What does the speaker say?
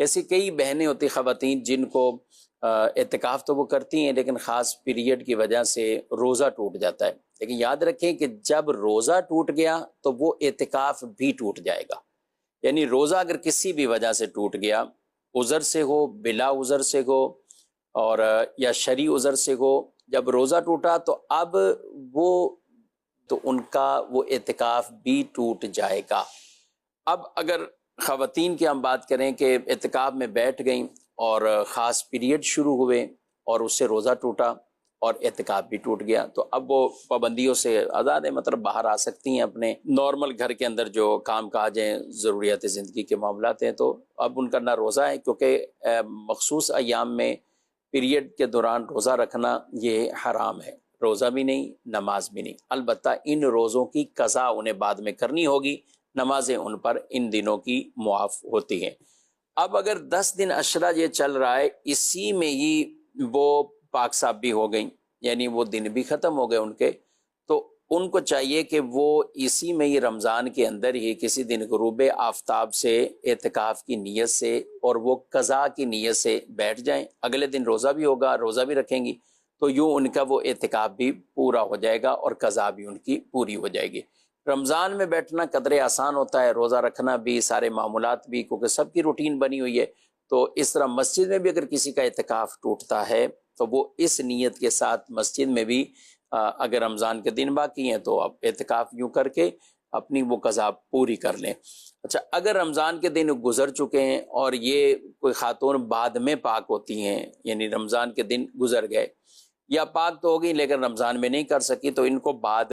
ایسی کئی بہنیں ہوتی خواتین جن کو اعتکاف تو وہ کرتی ہیں لیکن خاص پیریڈ کی وجہ سے روزہ ٹوٹ جاتا ہے، لیکن یاد رکھیں کہ جب روزہ ٹوٹ گیا تو وہ اعتکاف بھی ٹوٹ جائے گا۔ یعنی روزہ اگر کسی بھی وجہ سے ٹوٹ گیا، عذر سے ہو، بلا عذر سے ہو، اور یا شرعی عذر سے ہو، جب روزہ ٹوٹا تو اب وہ تو ان کا وہ اعتکاف بھی ٹوٹ جائے گا۔ اب اگر خواتین کی ہم بات کریں کہ اعتکاف میں بیٹھ گئیں اور خاص پیریڈ شروع ہوئے اور اس سے روزہ ٹوٹا اور اعتکاف بھی ٹوٹ گیا، تو اب وہ پابندیوں سے آزاد ہے، مطلب باہر آ سکتی ہیں، اپنے نارمل گھر کے اندر جو کام کاج ہیں، ضروریات زندگی کے معاملات ہیں، تو اب ان کا نہ روزہ ہے، کیونکہ مخصوص ایام میں پیریڈ کے دوران روزہ رکھنا یہ حرام ہے، روزہ بھی نہیں، نماز بھی نہیں۔ البتہ ان روزوں کی قضا انہیں بعد میں کرنی ہوگی، نمازیں ان پر ان دنوں کی معاف ہوتی ہیں۔ اب اگر 10 دن عشرہ یہ چل رہا ہے، اسی میں ہی وہ پاک صاف بھی ہو گئیں، یعنی وہ دن بھی ختم ہو گئے ان کے، تو ان کو چاہیے کہ وہ اسی میں ہی رمضان کے اندر ہی کسی دن غروب آفتاب سے اعتکاف کی نیت سے اور وہ قضا کی نیت سے بیٹھ جائیں، اگلے دن روزہ بھی ہوگا، روزہ بھی رکھیں گی، تو یوں ان کا وہ اعتکاف بھی پورا ہو جائے گا اور قضا بھی ان کی پوری ہو جائے گی۔ رمضان میں بیٹھنا قدرے آسان ہوتا ہے، روزہ رکھنا بھی، سارے معمولات بھی، کیونکہ سب کی روٹین بنی ہوئی ہے، تو اس طرح مسجد میں بھی اگر کسی کا اعتکاف ٹوٹتا ہے تو وہ اس نیت کے ساتھ مسجد میں بھی اگر رمضان کے دن باقی ہیں تو اب اعتکاف یوں کر کے اپنی وہ قضا پوری کر لیں۔ اچھا، اگر رمضان کے دن گزر چکے ہیں اور یہ کوئی خاتون بعد میں پاک ہوتی ہیں، یعنی رمضان کے دن گزر گئے یا پاک تو ہو گئی لیکن رمضان میں نہیں کر سکی، تو ان کو بعد